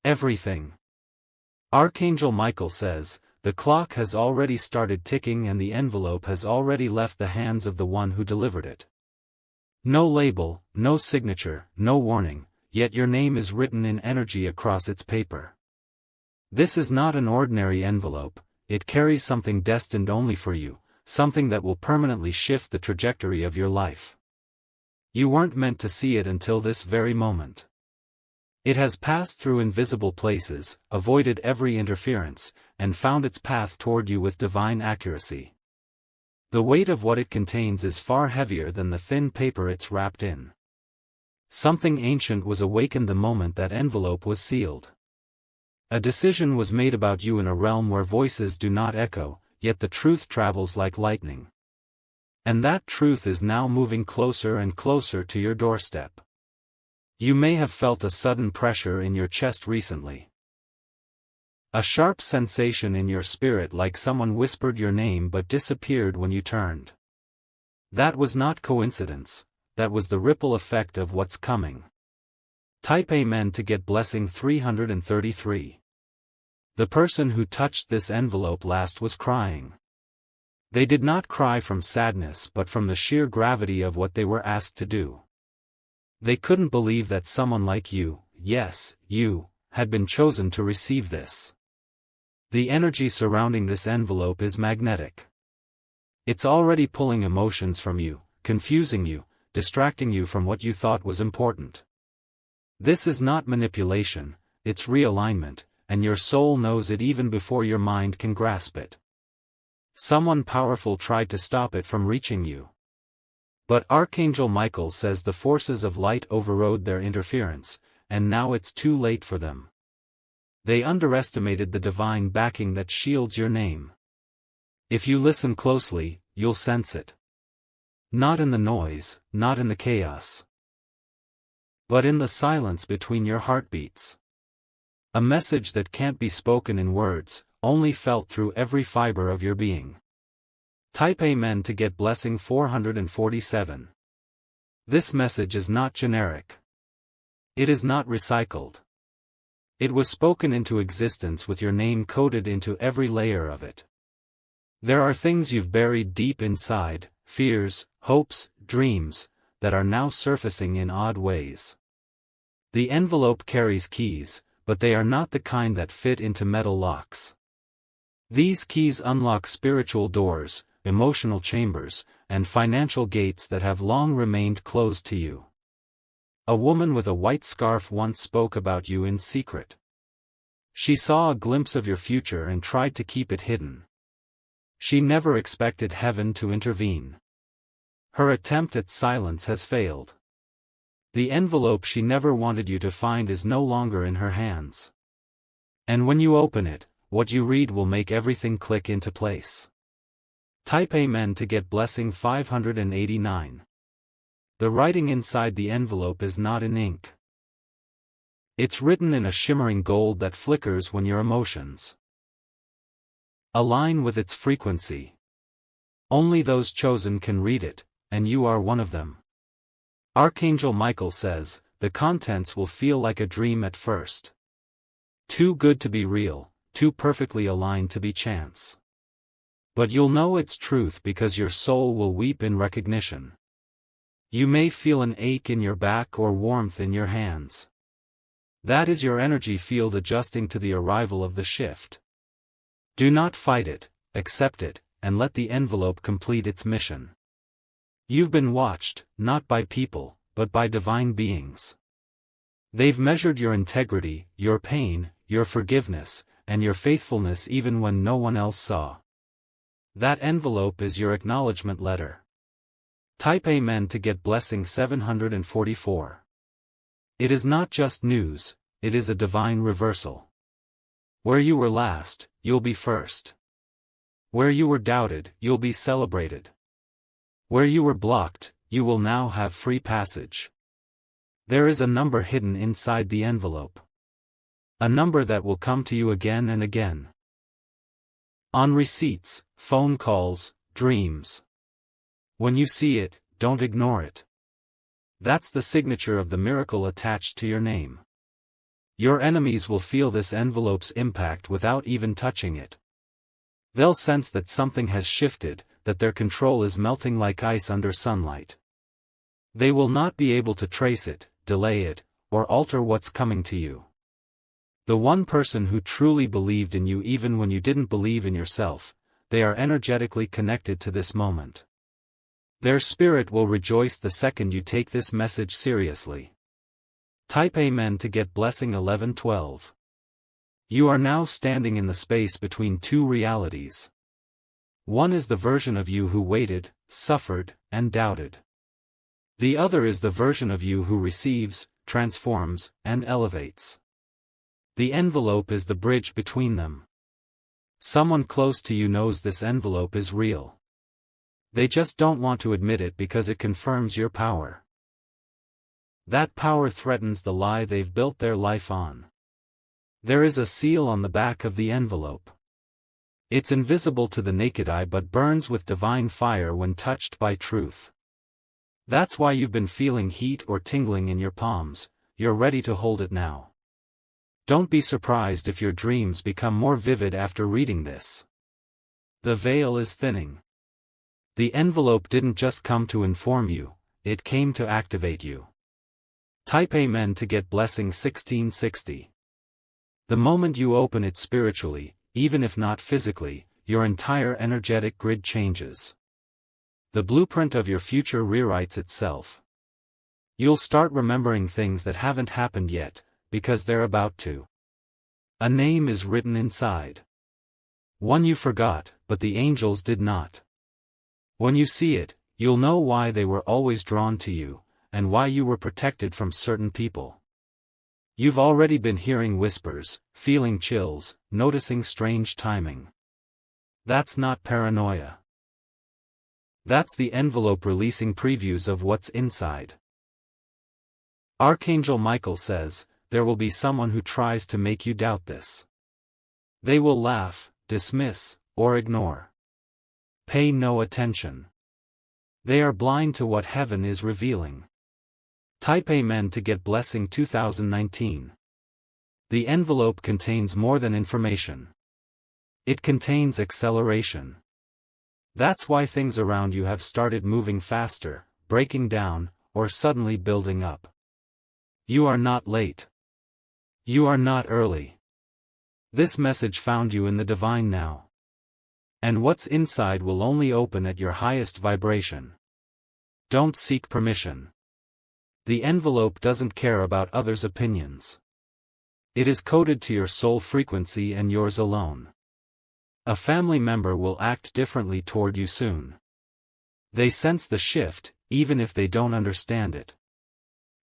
Everything. Archangel Michael says, the clock has already started ticking and the envelope has already left the hands of the one who delivered it. No label, no signature, no warning, yet your name is written in energy across its paper. This is not an ordinary envelope, it carries something destined only for you, something that will permanently shift the trajectory of your life. You weren't meant to see it until this very moment. It has passed through invisible places, avoided every interference, and found its path toward you with divine accuracy. The weight of what it contains is far heavier than the thin paper it's wrapped in. Something ancient was awakened the moment that envelope was sealed. A decision was made about you in a realm where voices do not echo, yet the truth travels like lightning. And that truth is now moving closer and closer to your doorstep. You may have felt a sudden pressure in your chest recently. A sharp sensation in your spirit like someone whispered your name but disappeared when you turned. That was not coincidence, that was the ripple effect of what's coming. Type Amen to get blessing 333. The person who touched this envelope last was crying. They did not cry from sadness but from the sheer gravity of what they were asked to do. They couldn't believe that someone like you, yes, you, had been chosen to receive this. The energy surrounding this envelope is magnetic. It's already pulling emotions from you, confusing you, distracting you from what you thought was important. This is not manipulation, it's realignment, and your soul knows it even before your mind can grasp it. Someone powerful tried to stop it from reaching you. But Archangel Michael says the forces of light overrode their interference, and now it's too late for them. They underestimated the divine backing that shields your name. If you listen closely, you'll sense it. Not in the noise, not in the chaos, but in the silence between your heartbeats. A message that can't be spoken in words, only felt through every fiber of your being. Type Amen to get blessing 447. This message is not generic. It is not recycled. It was spoken into existence with your name coded into every layer of it. There are things you've buried deep inside, fears, hopes, dreams, that are now surfacing in odd ways. The envelope carries keys, but they are not the kind that fit into metal locks. These keys unlock spiritual doors, emotional chambers, and financial gates that have long remained closed to you. A woman with a white scarf once spoke about you in secret. She saw a glimpse of your future and tried to keep it hidden. She never expected heaven to intervene. Her attempt at silence has failed. The envelope she never wanted you to find is no longer in her hands. And when you open it, what you read will make everything click into place. Type Amen to get blessing 589. The writing inside the envelope is not in ink. It's written in a shimmering gold that flickers when your emotions align with its frequency. Only those chosen can read it, and you are one of them. Archangel Michael says, the contents will feel like a dream at first. Too good to be real, too perfectly aligned to be chance. But you'll know it's truth because your soul will weep in recognition. You may feel an ache in your back or warmth in your hands. That is your energy field adjusting to the arrival of the shift. Do not fight it, accept it, and let the envelope complete its mission. You've been watched, not by people, but by divine beings. They've measured your integrity, your pain, your forgiveness, and your faithfulness even when no one else saw. That envelope is your acknowledgement letter. Type Amen to get blessing 744. It is not just news, it is a divine reversal. Where you were last, you'll be first. Where you were doubted, you'll be celebrated. Where you were blocked, you will now have free passage. There is a number hidden inside the envelope. A number that will come to you again and again. On receipts, phone calls, dreams. When you see it, don't ignore it. That's the signature of the miracle attached to your name. Your enemies will feel this envelope's impact without even touching it. They'll sense that something has shifted, that their control is melting like ice under sunlight. They will not be able to trace it, delay it, or alter what's coming to you. The one person who truly believed in you even when you didn't believe in yourself, they are energetically connected to this moment. Their spirit will rejoice the second you take this message seriously. Type Amen to get blessing 1112. You are now standing in the space between two realities. One is the version of you who waited, suffered, and doubted. The other is the version of you who receives, transforms, and elevates. The envelope is the bridge between them. Someone close to you knows this envelope is real. They just don't want to admit it because it confirms your power. That power threatens the lie they've built their life on. There is a seal on the back of the envelope. It's invisible to the naked eye but burns with divine fire when touched by truth. That's why you've been feeling heat or tingling in your palms. You're ready to hold it now. Don't be surprised if your dreams become more vivid after reading this. The veil is thinning. The envelope didn't just come to inform you, it came to activate you. Type Amen to get blessing 1660. The moment you open it spiritually, even if not physically, your entire energetic grid changes. The blueprint of your future rewrites itself. You'll start remembering things that haven't happened yet, because they're about to. A name is written inside. One you forgot, but the angels did not. When you see it, you'll know why they were always drawn to you, and why you were protected from certain people. You've already been hearing whispers, feeling chills, noticing strange timing. That's not paranoia. That's the envelope releasing previews of what's inside. Archangel Michael says, there will be someone who tries to make you doubt this. They will laugh, dismiss, or ignore. Pay no attention. They are blind to what heaven is revealing. Type Amen to get blessing 2019. The envelope contains more than information. It contains acceleration. That's why things around you have started moving faster, breaking down, or suddenly building up. You are not late. You are not early. This message found you in the divine now. And what's inside will only open at your highest vibration. Don't seek permission. The envelope doesn't care about others' opinions. It is coded to your soul frequency and yours alone. A family member will act differently toward you soon. They sense the shift, even if they don't understand it.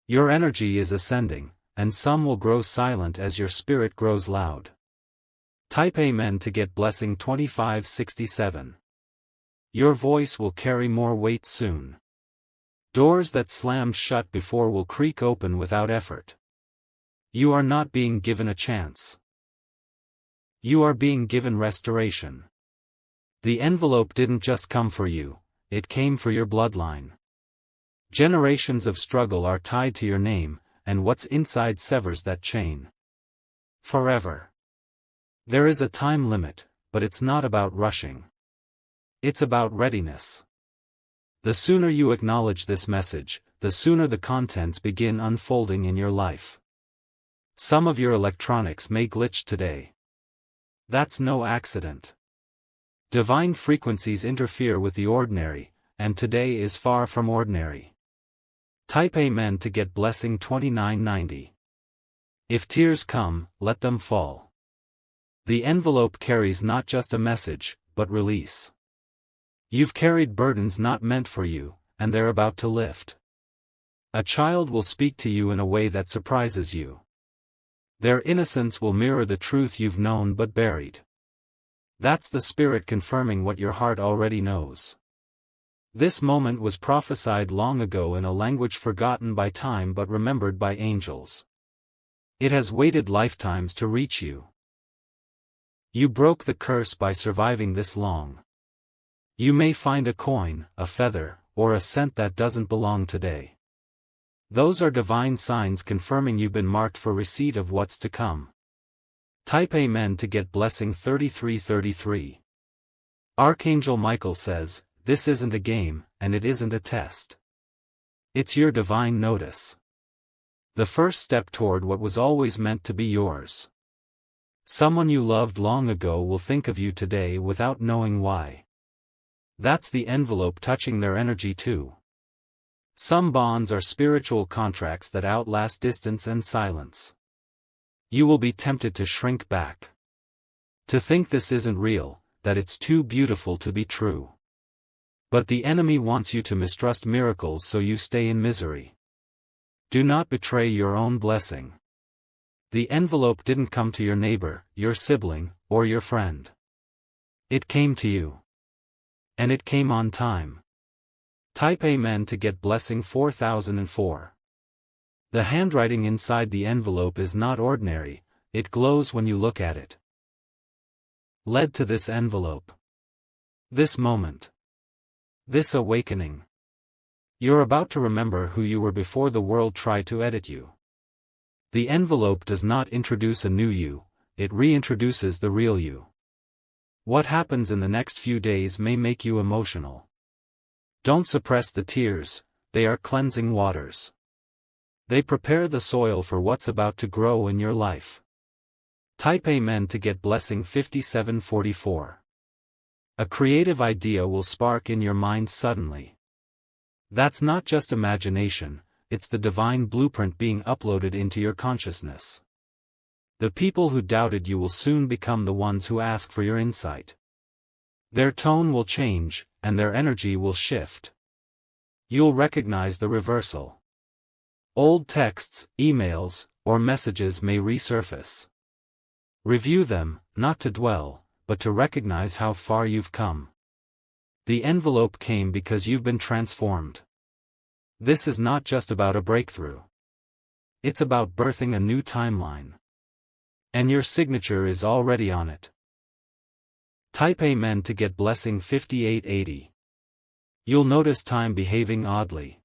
Your energy is ascending, and some will grow silent as your spirit grows loud. Type Amen to get blessing 2567. Your voice will carry more weight soon. Doors that slammed shut before will creak open without effort. You are not being given a chance. You are being given restoration. The envelope didn't just come for you, it came for your bloodline. Generations of struggle are tied to your name, and what's inside severs that chain. Forever. There is a time limit, but it's not about rushing. It's about readiness. The sooner you acknowledge this message, the sooner the contents begin unfolding in your life. Some of your electronics may glitch today. That's no accident. Divine frequencies interfere with the ordinary, and today is far from ordinary. Type Amen to get blessing 2990. If tears come, let them fall. The envelope carries not just a message, but release. You've carried burdens not meant for you, and they're about to lift. A child will speak to you in a way that surprises you. Their innocence will mirror the truth you've known but buried. That's the spirit confirming what your heart already knows. This moment was prophesied long ago in a language forgotten by time but remembered by angels. It has waited lifetimes to reach you. You broke the curse by surviving this long. You may find a coin, a feather, or a scent that doesn't belong today. Those are divine signs confirming you've been marked for receipt of what's to come. Type Amen to get blessing 3333. Archangel Michael says, this isn't a game, and it isn't a test. It's your divine notice. The first step toward what was always meant to be yours. Someone you loved long ago will think of you today without knowing why. That's the envelope touching their energy too. Some bonds are spiritual contracts that outlast distance and silence. You will be tempted to shrink back. To think this isn't real, that it's too beautiful to be true. But the enemy wants you to mistrust miracles so you stay in misery. Do not betray your own blessing. The envelope didn't come to your neighbor, your sibling, or your friend. It came to you. And it came on time. Type Amen to get blessing 4004. The handwriting inside the envelope is not ordinary, it glows when you look at it. Led to this envelope. This moment. This awakening. You're about to remember who you were before the world tried to edit you. The envelope does not introduce a new you, it reintroduces the real you. What happens in the next few days may make you emotional. Don't suppress the tears, they are cleansing waters. They prepare the soil for what's about to grow in your life. Type Amen to get blessing 5744. A creative idea will spark in your mind suddenly. That's not just imagination, it's the divine blueprint being uploaded into your consciousness. The people who doubted you will soon become the ones who ask for your insight. Their tone will change, and their energy will shift. You'll recognize the reversal. Old texts, emails, or messages may resurface. Review them, not to dwell, but to recognize how far you've come. The envelope came because you've been transformed. This is not just about a breakthrough. It's about birthing a new timeline. And your signature is already on it. Type Amen to get blessing 5880. You'll notice time behaving oddly.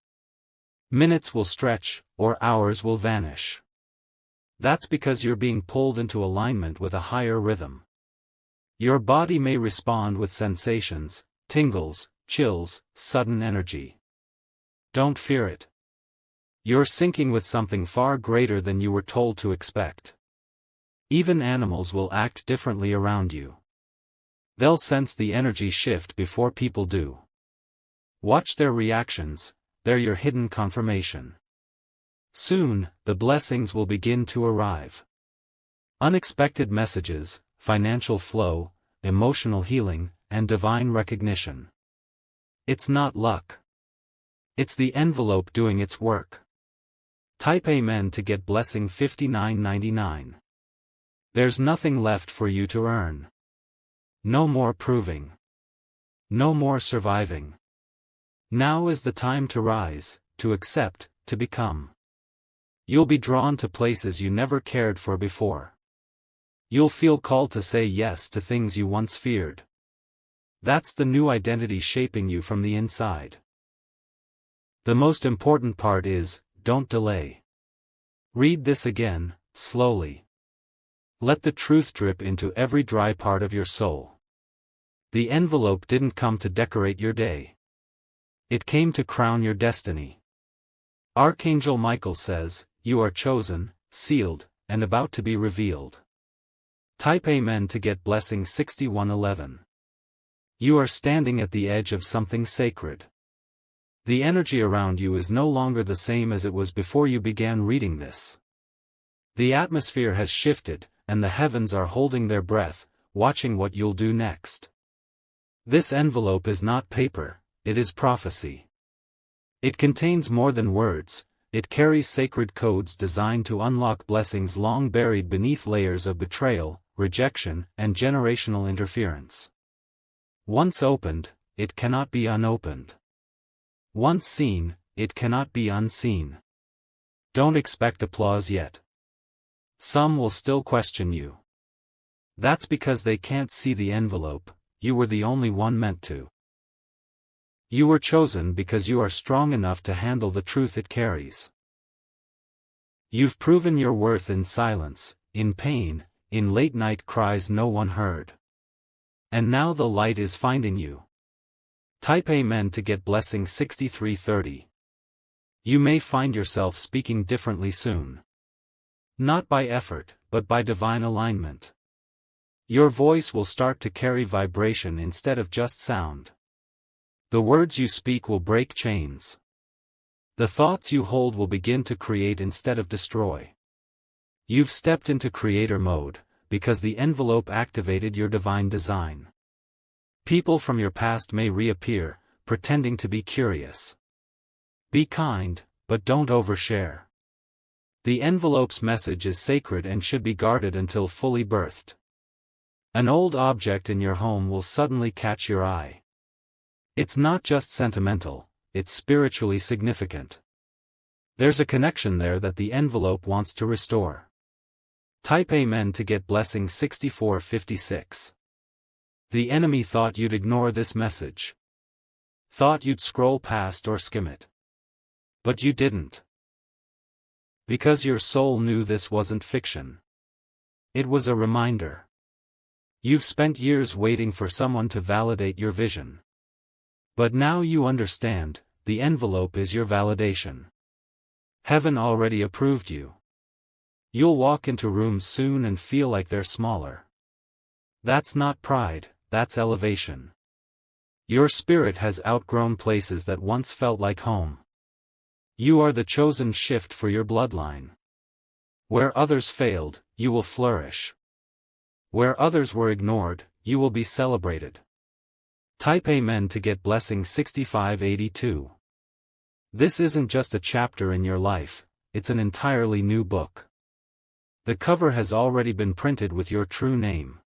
Minutes will stretch, or hours will vanish. That's because you're being pulled into alignment with a higher rhythm. Your body may respond with sensations, tingles, chills, sudden energy. Don't fear it. You're syncing with something far greater than you were told to expect. Even animals will act differently around you. They'll sense the energy shift before people do. Watch their reactions, they're your hidden confirmation. Soon, the blessings will begin to arrive. Unexpected messages, financial flow, emotional healing, and divine recognition. It's not luck. It's the envelope doing its work. Type Amen to get blessing 5999. There's nothing left for you to earn. No more proving. No more surviving. Now is the time to rise, to accept, to become. You'll be drawn to places you never cared for before. You'll feel called to say yes to things you once feared. That's the new identity shaping you from the inside. The most important part is, don't delay. Read this again, slowly. Let the truth drip into every dry part of your soul. The envelope didn't come to decorate your day. It came to crown your destiny. Archangel Michael says, you are chosen, sealed, and about to be revealed. Type Amen to get blessing 6111. You are standing at the edge of something sacred. The energy around you is no longer the same as it was before you began reading this. The atmosphere has shifted, and the heavens are holding their breath, watching what you'll do next. This envelope is not paper, it is prophecy. It contains more than words, it carries sacred codes designed to unlock blessings long buried beneath layers of betrayal, rejection, and generational interference. Once opened, it cannot be unopened. Once seen, it cannot be unseen. Don't expect applause yet. Some will still question you. That's because they can't see the envelope, you were the only one meant to. You were chosen because you are strong enough to handle the truth it carries. You've proven your worth in silence, in pain, in late-night cries no one heard. And now the light is finding you. Type Amen to get blessing 6330. You may find yourself speaking differently soon. Not by effort, but by divine alignment. Your voice will start to carry vibration instead of just sound. The words you speak will break chains. The thoughts you hold will begin to create instead of destroy. You've stepped into creator mode, because the envelope activated your divine design. People from your past may reappear, pretending to be curious. Be kind, but don't overshare. The envelope's message is sacred and should be guarded until fully birthed. An old object in your home will suddenly catch your eye. It's not just sentimental, it's spiritually significant. There's a connection there that the envelope wants to restore. Type Amen to get blessing 6456. The enemy thought you'd ignore this message. Thought you'd scroll past or skim it. But you didn't. Because your soul knew this wasn't fiction. It was a reminder. You've spent years waiting for someone to validate your vision. But now you understand, the envelope is your validation. Heaven already approved you. You'll walk into rooms soon and feel like they're smaller. That's not pride, that's elevation. Your spirit has outgrown places that once felt like home. You are the chosen shift for your bloodline. Where others failed, you will flourish. Where others were ignored, you will be celebrated. Type Amen to get blessing 6582. This isn't just a chapter in your life, it's an entirely new book. The cover has already been printed with your true name.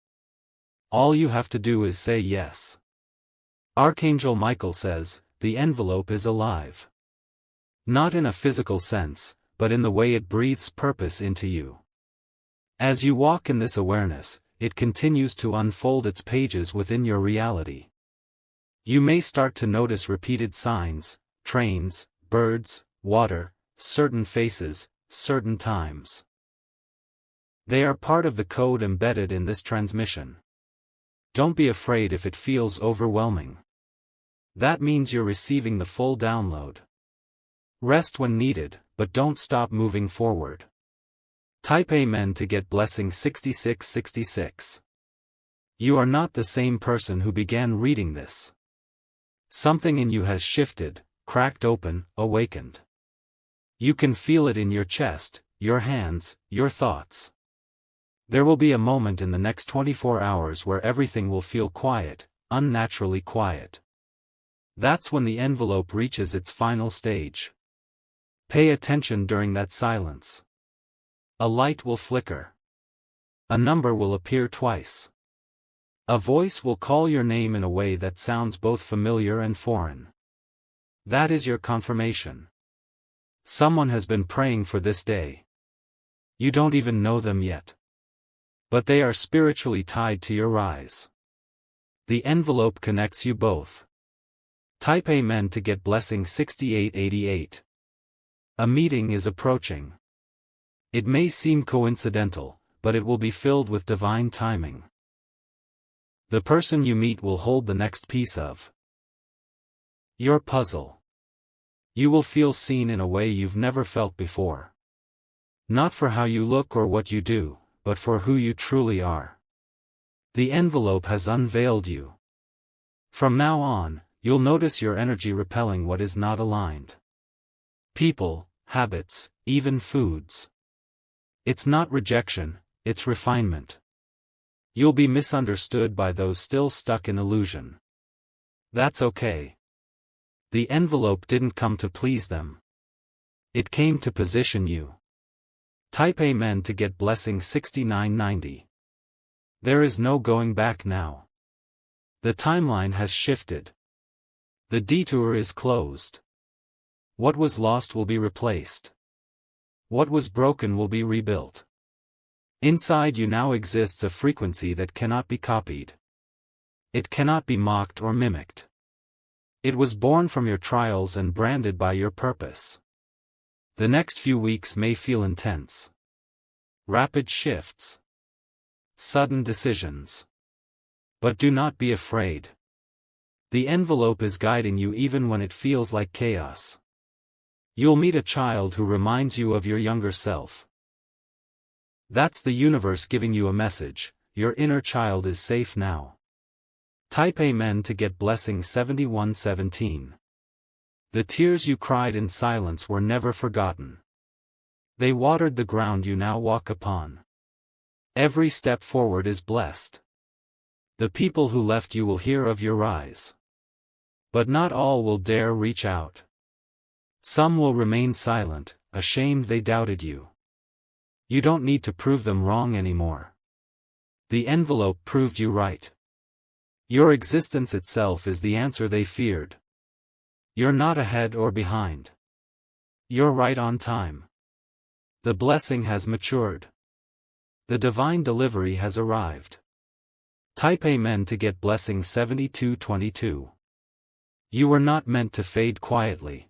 All you have to do is say yes. Archangel Michael says, the envelope is alive. Not in a physical sense, but in the way it breathes purpose into you. As you walk in this awareness, it continues to unfold its pages within your reality. You may start to notice repeated signs, trains, birds, water, certain faces, certain times. They are part of the code embedded in this transmission. Don't be afraid if it feels overwhelming. That means you're receiving the full download. Rest when needed, but don't stop moving forward. Type Amen to get blessing 6666. You are not the same person who began reading this. Something in you has shifted, cracked open, awakened. You can feel it in your chest, your hands, your thoughts. There will be a moment in the next 24 hours where everything will feel quiet, unnaturally quiet. That's when the envelope reaches its final stage. Pay attention during that silence. A light will flicker. A number will appear twice. A voice will call your name in a way that sounds both familiar and foreign. That is your confirmation. Someone has been praying for this day. You don't even know them yet. But they are spiritually tied to your rise. The envelope connects you both. Type Amen to get blessing 6888. A meeting is approaching. It may seem coincidental, but it will be filled with divine timing. The person you meet will hold the next piece of your puzzle. You will feel seen in a way you've never felt before. Not for how you look or what you do, but for who you truly are. The envelope has unveiled you. From now on, you'll notice your energy repelling what is not aligned. People, habits, even foods. It's not rejection, it's refinement. You'll be misunderstood by those still stuck in illusion. That's okay. The envelope didn't come to please them. It came to position you. Type Amen to get blessing 6990. There is no going back now. The timeline has shifted. The detour is closed. What was lost will be replaced. What was broken will be rebuilt. Inside you now exists a frequency that cannot be copied. It cannot be mocked or mimicked. It was born from your trials and branded by your purpose. The next few weeks may feel intense. Rapid shifts. Sudden decisions. But do not be afraid. The envelope is guiding you even when it feels like chaos. You'll meet a child who reminds you of your younger self. That's the universe giving you a message: your inner child is safe now. Type Amen to get blessing 7117. The tears you cried in silence were never forgotten. They watered the ground you now walk upon. Every step forward is blessed. The people who left you will hear of your rise. But not all will dare reach out. Some will remain silent, ashamed they doubted you. You don't need to prove them wrong anymore. The envelope proved you right. Your existence itself is the answer they feared. You're not ahead or behind. You're right on time. The blessing has matured. The divine delivery has arrived. Type Amen to get blessing 7222. You were not meant to fade quietly.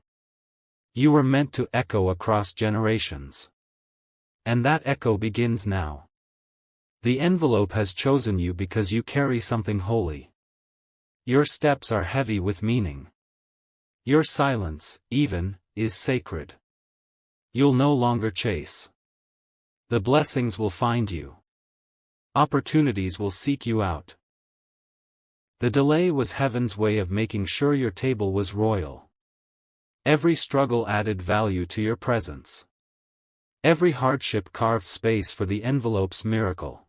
You were meant to echo across generations. And that echo begins now. The envelope has chosen you because you carry something holy. Your steps are heavy with meaning. Your silence, even, is sacred. You'll no longer chase. The blessings will find you. Opportunities will seek you out. The delay was heaven's way of making sure your table was royal. Every struggle added value to your presence. Every hardship carved space for the envelope's miracle.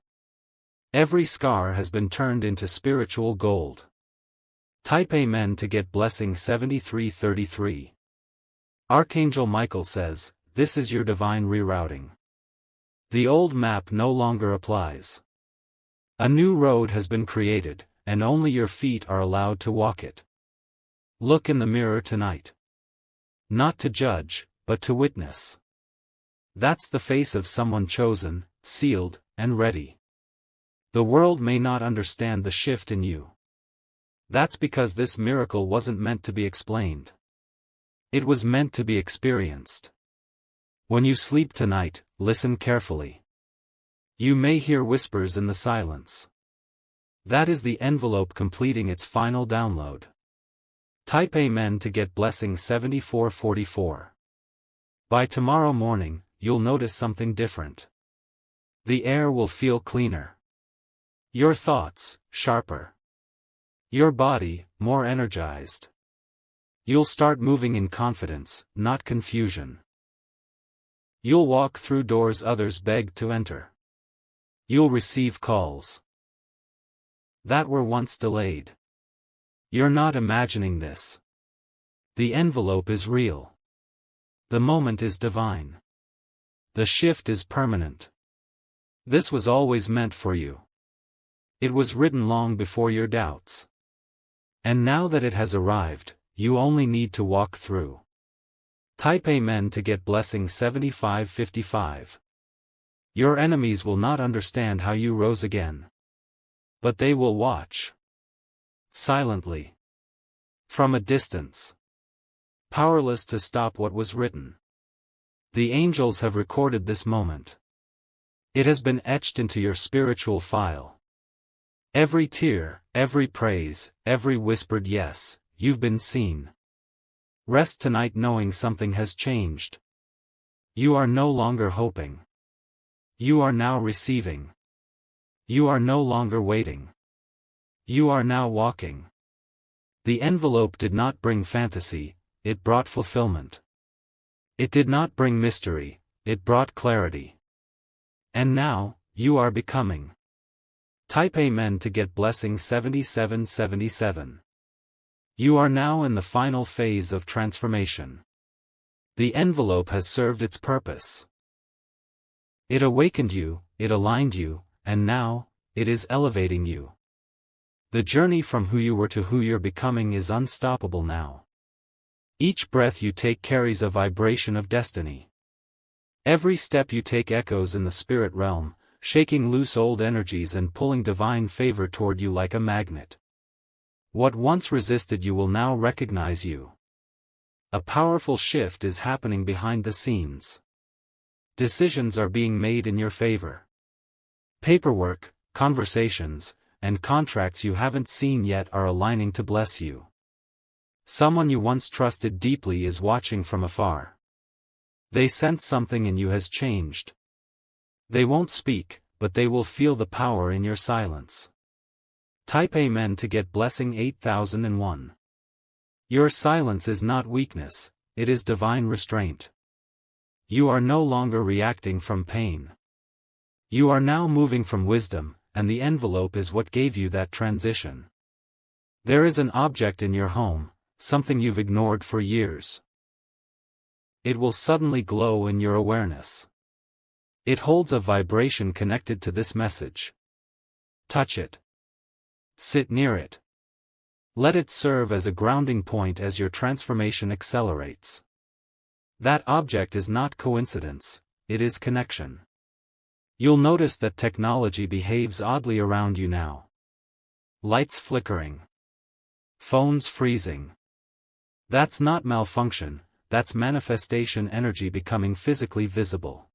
Every scar has been turned into spiritual gold. Type Amen to get blessing 7333. Archangel Michael says, this is your divine rerouting. The old map no longer applies. A new road has been created, and only your feet are allowed to walk it. Look in the mirror tonight. Not to judge, but to witness. That's the face of someone chosen, sealed, and ready. The world may not understand the shift in you. That's because this miracle wasn't meant to be explained. It was meant to be experienced. When you sleep tonight, listen carefully. You may hear whispers in the silence. That is the envelope completing its final download. Type Amen to get blessing 7444. By tomorrow morning, you'll notice something different. The air will feel cleaner. Your thoughts, sharper. Your body, more energized. You'll start moving in confidence, not confusion. You'll walk through doors others begged to enter. You'll receive calls that were once delayed. You're not imagining this. The envelope is real. The moment is divine. The shift is permanent. This was always meant for you. It was written long before your doubts. And now that it has arrived, you only need to walk through. Type Amen to get blessing 7555. Your enemies will not understand how you rose again. But they will watch. Silently. From a distance. Powerless to stop what was written. The angels have recorded this moment. It has been etched into your spiritual file. Every tear, every praise, every whispered yes, you've been seen. Rest tonight knowing something has changed. You are no longer hoping. You are now receiving. You are no longer waiting. You are now walking. The envelope did not bring fantasy, it brought fulfillment. It did not bring mystery, it brought clarity. And now, you are becoming. Type Amen to get blessing 7777. You are now in the final phase of transformation. The envelope has served its purpose. It awakened you, it aligned you, and now, it is elevating you. The journey from who you were to who you're becoming is unstoppable now. Each breath you take carries a vibration of destiny. Every step you take echoes in the spirit realm, shaking loose old energies and pulling divine favor toward you like a magnet. What once resisted you will now recognize you. A powerful shift is happening behind the scenes. Decisions are being made in your favor. Paperwork, conversations, and contracts you haven't seen yet are aligning to bless you. Someone you once trusted deeply is watching from afar. They sense something in you has changed. They won't speak, but they will feel the power in your silence. Type Amen to get blessing 8001. Your silence is not weakness, it is divine restraint. You are no longer reacting from pain. You are now moving from wisdom, and the envelope is what gave you that transition. There is an object in your home, something you've ignored for years. It will suddenly glow in your awareness. It holds a vibration connected to this message. Touch it. Sit near it. Let it serve as a grounding point as your transformation accelerates. That object is not coincidence, it is connection. You'll notice that technology behaves oddly around you now. Lights flickering. Phones freezing. That's not malfunction, that's manifestation energy becoming physically visible.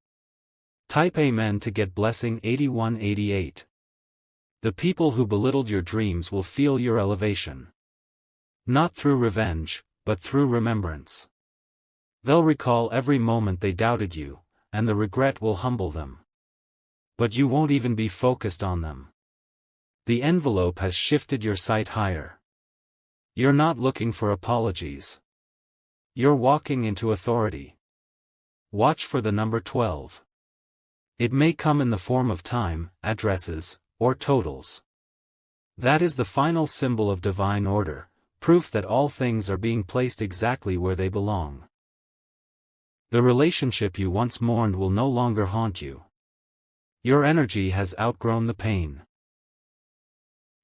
Type Amen to get blessing 8188. The people who belittled your dreams will feel your elevation. Not through revenge, but through remembrance. They'll recall every moment they doubted you, and the regret will humble them. But you won't even be focused on them. The envelope has shifted your sight higher. You're not looking for apologies. You're walking into authority. Watch for the number 12. It may come in the form of time, addresses, or totals. That is the final symbol of divine order, proof that all things are being placed exactly where they belong. The relationship you once mourned will no longer haunt you. Your energy has outgrown the pain.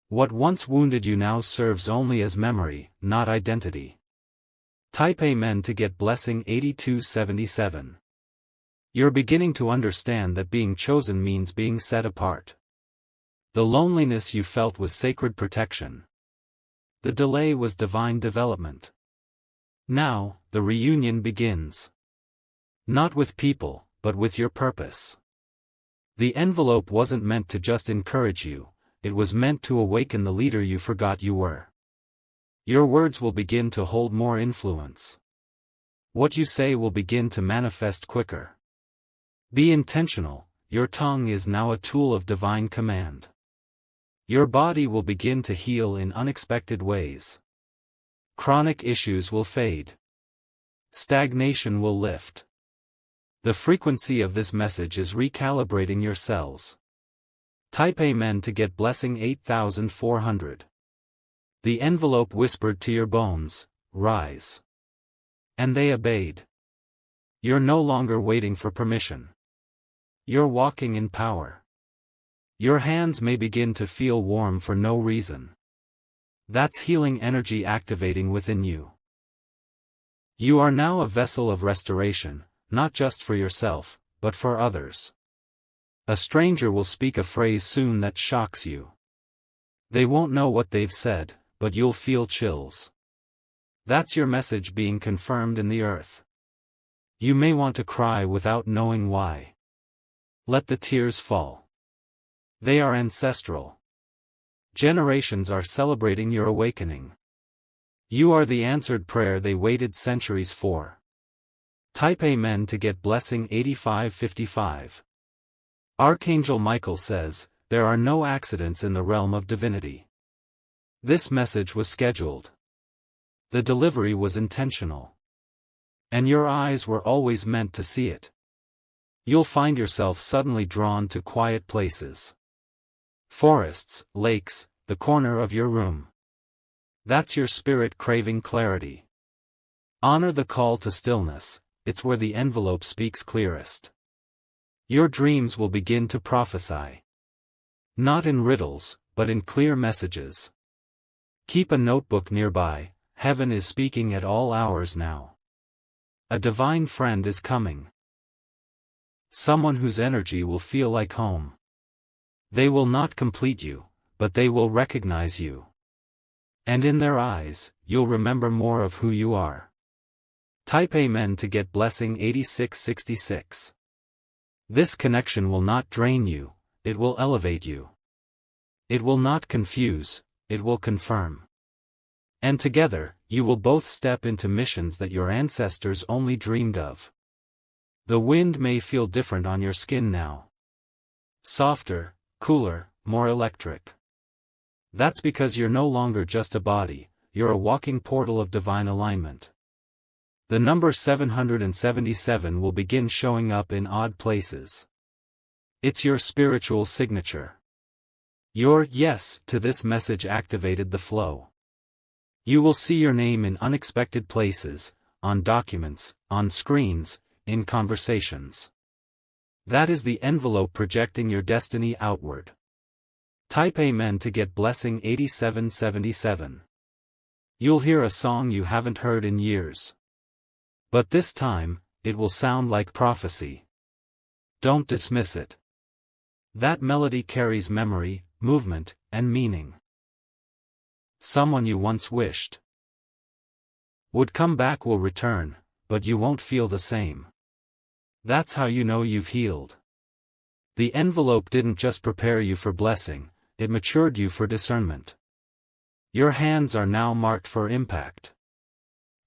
What once wounded you now serves only as memory, not identity. Type Amen to get blessing 8277. You're beginning to understand that being chosen means being set apart. The loneliness you felt was sacred protection. The delay was divine development. Now, the reunion begins. Not with people, but with your purpose. The envelope wasn't meant to just encourage you, it was meant to awaken the leader you forgot you were. Your words will begin to hold more influence. What you say will begin to manifest quicker. Be intentional, your tongue is now a tool of divine command. Your body will begin to heal in unexpected ways. Chronic issues will fade. Stagnation will lift. The frequency of this message is recalibrating your cells. Type Amen to get blessing 8400. The envelope whispered to your bones, rise. And they obeyed. You're no longer waiting for permission. You're walking in power. Your hands may begin to feel warm for no reason. That's healing energy activating within you. You are now a vessel of restoration, not just for yourself, but for others. A stranger will speak a phrase soon that shocks you. They won't know what they've said, but you'll feel chills. That's your message being confirmed in the earth. You may want to cry without knowing why. Let the tears fall. They are ancestral. Generations are celebrating your awakening. You are the answered prayer they waited centuries for. Type Amen to get blessing 8555. Archangel Michael says, there are no accidents in the realm of divinity. This message was scheduled. The delivery was intentional. And your eyes were always meant to see it. You'll find yourself suddenly drawn to quiet places. Forests, lakes, the corner of your room. That's your spirit craving clarity. Honor the call to stillness, it's where the envelope speaks clearest. Your dreams will begin to prophesy. Not in riddles, but in clear messages. Keep a notebook nearby, heaven is speaking at all hours now. A divine friend is coming. Someone whose energy will feel like home. They will not complete you, but they will recognize you. And in their eyes, you'll remember more of who you are. Type Amen to get blessing 8666. This connection will not drain you, it will elevate you. It will not confuse, it will confirm. And together, you will both step into missions that your ancestors only dreamed of. The wind may feel different on your skin now. Softer, cooler, more electric. That's because you're no longer just a body, you're a walking portal of divine alignment. The number 777 will begin showing up in odd places. It's your spiritual signature. Your yes to this message activated the flow. You will see your name in unexpected places, on documents, on screens, in conversations. That is the envelope projecting your destiny outward. Type Amen to get blessing 8777. You'll hear a song you haven't heard in years. But this time, it will sound like prophecy. Don't dismiss it. That melody carries memory, movement, and meaning. Someone you once wished would come back will return, but you won't feel the same. That's how you know you've healed. The envelope didn't just prepare you for blessing, it matured you for discernment. Your hands are now marked for impact.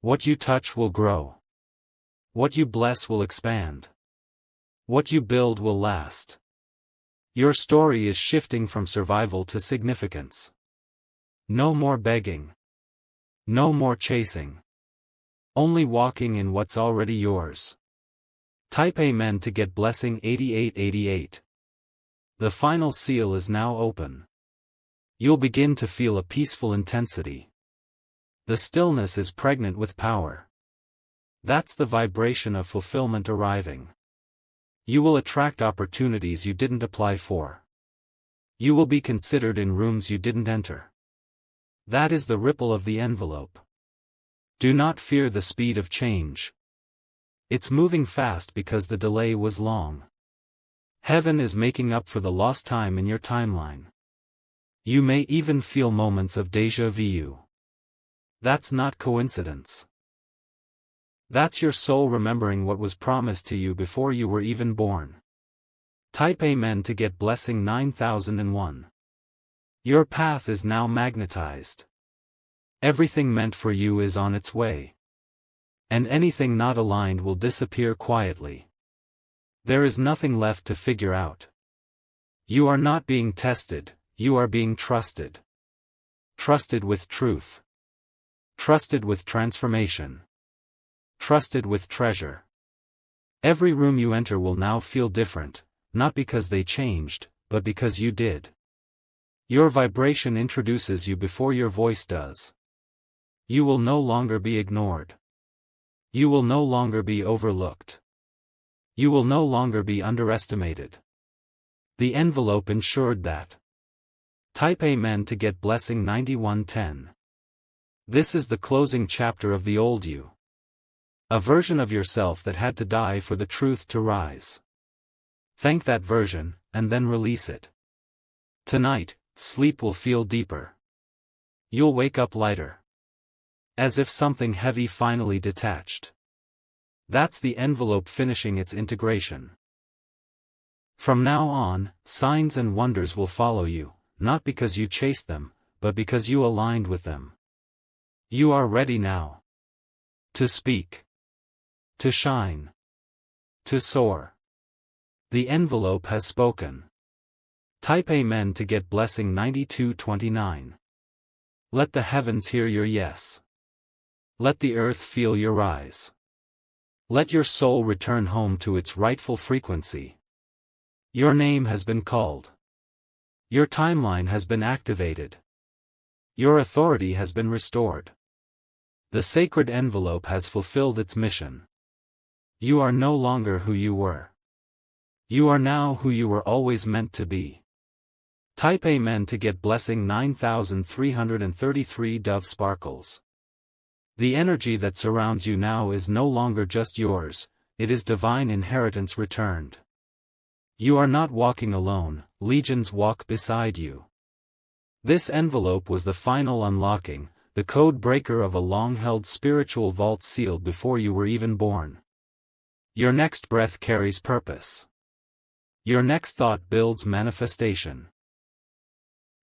What you touch will grow. What you bless will expand. What you build will last. Your story is shifting from survival to significance. No more begging. No more chasing. Only walking in what's already yours. Type Amen to get blessing 8888. The final seal is now open. You'll begin to feel a peaceful intensity. The stillness is pregnant with power. That's the vibration of fulfillment arriving. You will attract opportunities you didn't apply for. You will be considered in rooms you didn't enter. That is the ripple of the envelope. Do not fear the speed of change. It's moving fast because the delay was long. Heaven is making up for the lost time in your timeline. You may even feel moments of déjà vu. That's not coincidence. That's your soul remembering what was promised to you before you were even born. Type Amen to get blessing 9001. Your path is now magnetized. Everything meant for you is on its way. And anything not aligned will disappear quietly. There is nothing left to figure out. You are not being tested, you are being trusted. Trusted with truth. Trusted with transformation. Trusted with treasure. Every room you enter will now feel different, not because they changed, but because you did. Your vibration introduces you before your voice does. You will no longer be ignored. You will no longer be overlooked. You will no longer be underestimated. The envelope ensured that. Type Amen to get blessing 9110. This is the closing chapter of the old you. A version of yourself that had to die for the truth to rise. Thank that version, and then release it. Tonight, sleep will feel deeper. You'll wake up lighter. As if something heavy finally detached. That's the envelope finishing its integration. From now on, signs and wonders will follow you, not because you chased them, but because you aligned with them. You are ready now. To speak. To shine. To soar. The envelope has spoken. Type Amen to get blessing 9229. Let the heavens hear your yes. Let the earth feel your rise. Let your soul return home to its rightful frequency. Your name has been called. Your timeline has been activated. Your authority has been restored. The sacred envelope has fulfilled its mission. You are no longer who you were. You are now who you were always meant to be. Type Amen to get blessing 9333 Dove Sparkles. The energy that surrounds you now is no longer just yours, it is divine inheritance returned. You are not walking alone, legions walk beside you. This envelope was the final unlocking, the code breaker of a long-held spiritual vault sealed before you were even born. Your next breath carries purpose. Your next thought builds manifestation.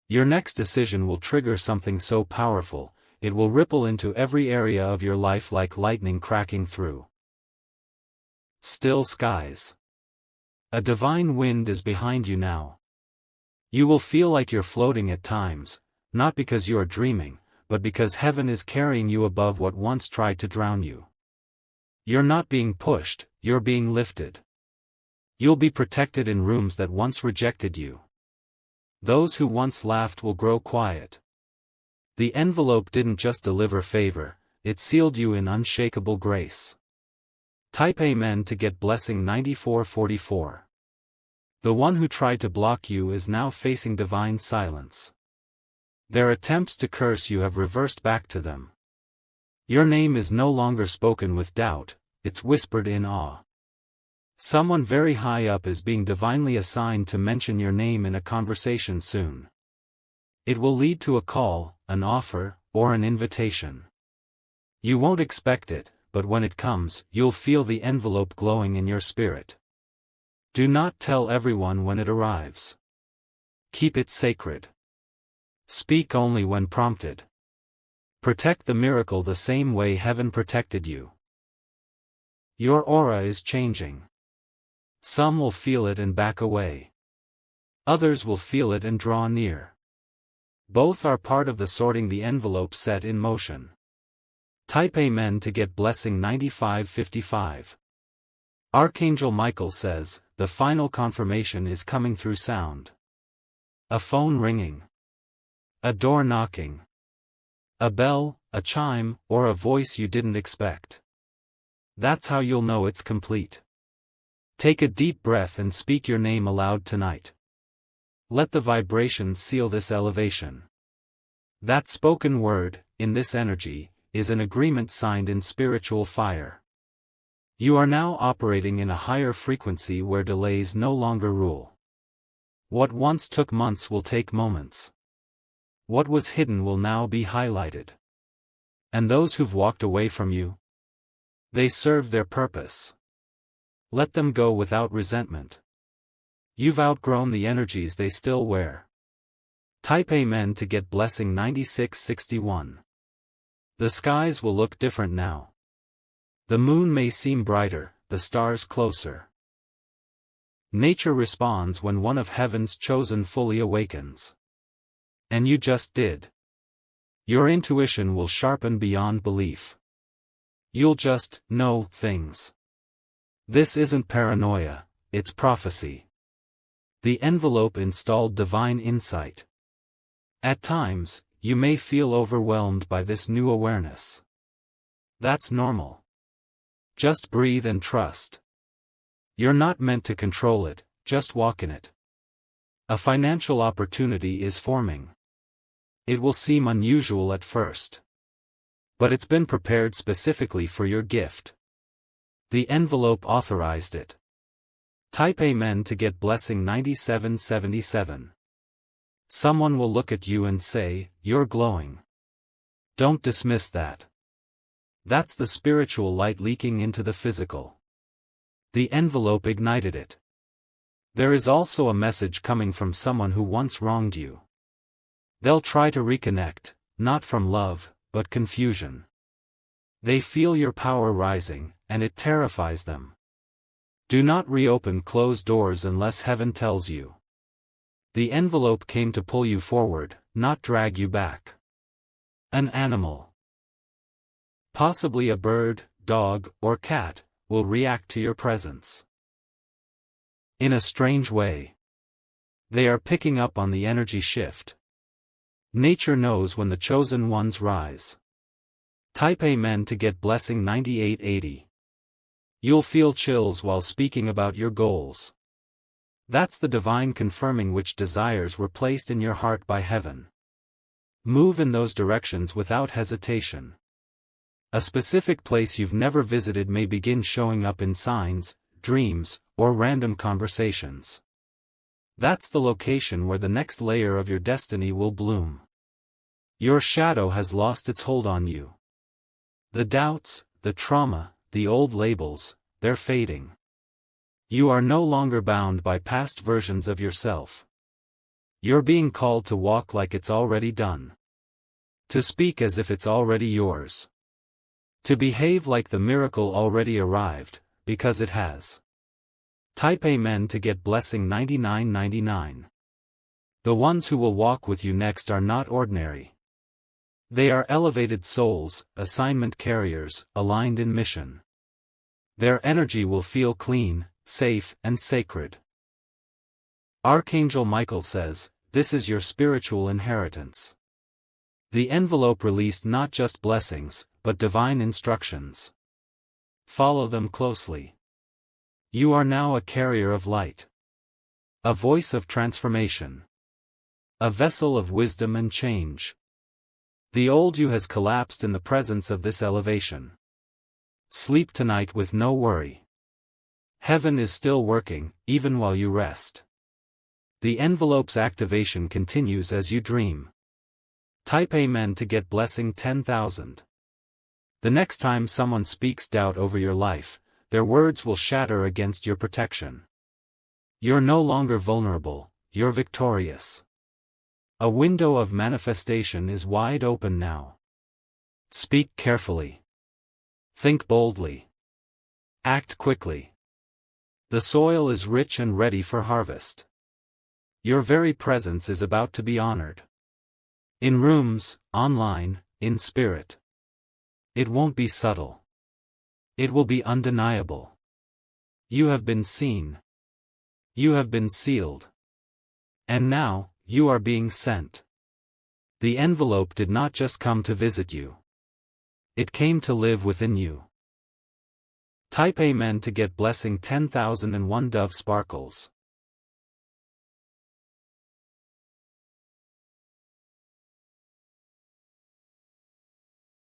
Your next decision will trigger something so powerful, it will ripple into every area of your life like lightning cracking through still skies. A divine wind is behind you now. You will feel like you're floating at times, not because you are dreaming, but because heaven is carrying you above what once tried to drown you. You're not being pushed, you're being lifted. You'll be protected in rooms that once rejected you. Those who once laughed will grow quiet. The envelope didn't just deliver favor, it sealed you in unshakable grace. Type Amen to get blessing 9444. The one who tried to block you is now facing divine silence. Their attempts to curse you have reversed back to them. Your name is no longer spoken with doubt, it's whispered in awe. Someone very high up is being divinely assigned to mention your name in a conversation soon. It will lead to a call, an offer, or an invitation. You won't expect it, but when it comes, you'll feel the envelope glowing in your spirit. Do not tell everyone when it arrives. Keep it sacred. Speak only when prompted. Protect the miracle the same way heaven protected you. Your aura is changing. Some will feel it and back away. Others will feel it and draw near. Both are part of the sorting the envelope set in motion. Type Amen to get blessing 9555. Archangel Michael says, the final confirmation is coming through sound. A phone ringing. A door knocking. A bell, a chime, or a voice you didn't expect. That's how you'll know it's complete. Take a deep breath and speak your name aloud tonight. Let the vibrations seal this elevation. That spoken word, in this energy, is an agreement signed in spiritual fire. You are now operating in a higher frequency where delays no longer rule. What once took months will take moments. What was hidden will now be highlighted. And those who've walked away from you? They served their purpose. Let them go without resentment. You've outgrown the energies they still wear. Type Amen to get blessing 9661. The skies will look different now. The moon may seem brighter, the stars closer. Nature responds when one of heaven's chosen fully awakens. And you just did. Your intuition will sharpen beyond belief. You'll just know things. This isn't paranoia, it's prophecy. The envelope installed divine insight. At times, you may feel overwhelmed by this new awareness. That's normal. Just breathe and trust. You're not meant to control it, just walk in it. A financial opportunity is forming. It will seem unusual at first. But it's been prepared specifically for your gift. The envelope authorized it. Type Amen to get blessing 9777. Someone will look at you and say, you're glowing. Don't dismiss that. That's the spiritual light leaking into the physical. The envelope ignited it. There is also a message coming from someone who once wronged you. They'll try to reconnect, not from love, but confusion. They feel your power rising, and it terrifies them. Do not reopen closed doors unless heaven tells you. The envelope came to pull you forward, not drag you back. An animal, possibly a bird, dog, or cat, will react to your presence. In a strange way. They are picking up on the energy shift. Nature knows when the chosen ones rise. Type Amen to get blessing 9880. You'll feel chills while speaking about your goals. That's the divine confirming which desires were placed in your heart by heaven. Move in those directions without hesitation. A specific place you've never visited may begin showing up in signs, dreams, or random conversations. That's the location where the next layer of your destiny will bloom. Your shadow has lost its hold on you. The doubts, the trauma, the old labels, they're fading. You are no longer bound by past versions of yourself. You're being called to walk like it's already done. To speak as if it's already yours. To behave like the miracle already arrived, because it has. Type Amen to get blessing 9999. The ones who will walk with you next are not ordinary. They are elevated souls, assignment carriers, aligned in mission. Their energy will feel clean, safe, and sacred. Archangel Michael says, this is your spiritual inheritance. The envelope released not just blessings, but divine instructions. Follow them closely. You are now a carrier of light. A voice of transformation. A vessel of wisdom and change. The old you has collapsed in the presence of this elevation. Sleep tonight with no worry. Heaven is still working, even while you rest. The envelope's activation continues as you dream. Type Amen to get blessing 10,000. The next time someone speaks doubt over your life, their words will shatter against your protection. You're no longer vulnerable, you're victorious. A window of manifestation is wide open now. Speak carefully. Think boldly. Act quickly. The soil is rich and ready for harvest. Your very presence is about to be honored. In rooms, online, in spirit. It won't be subtle. It will be undeniable. You have been seen. You have been sealed. And now, you are being sent. The envelope did not just come to visit you. It came to live within you. Type Amen to get blessing 10,001 dove sparkles.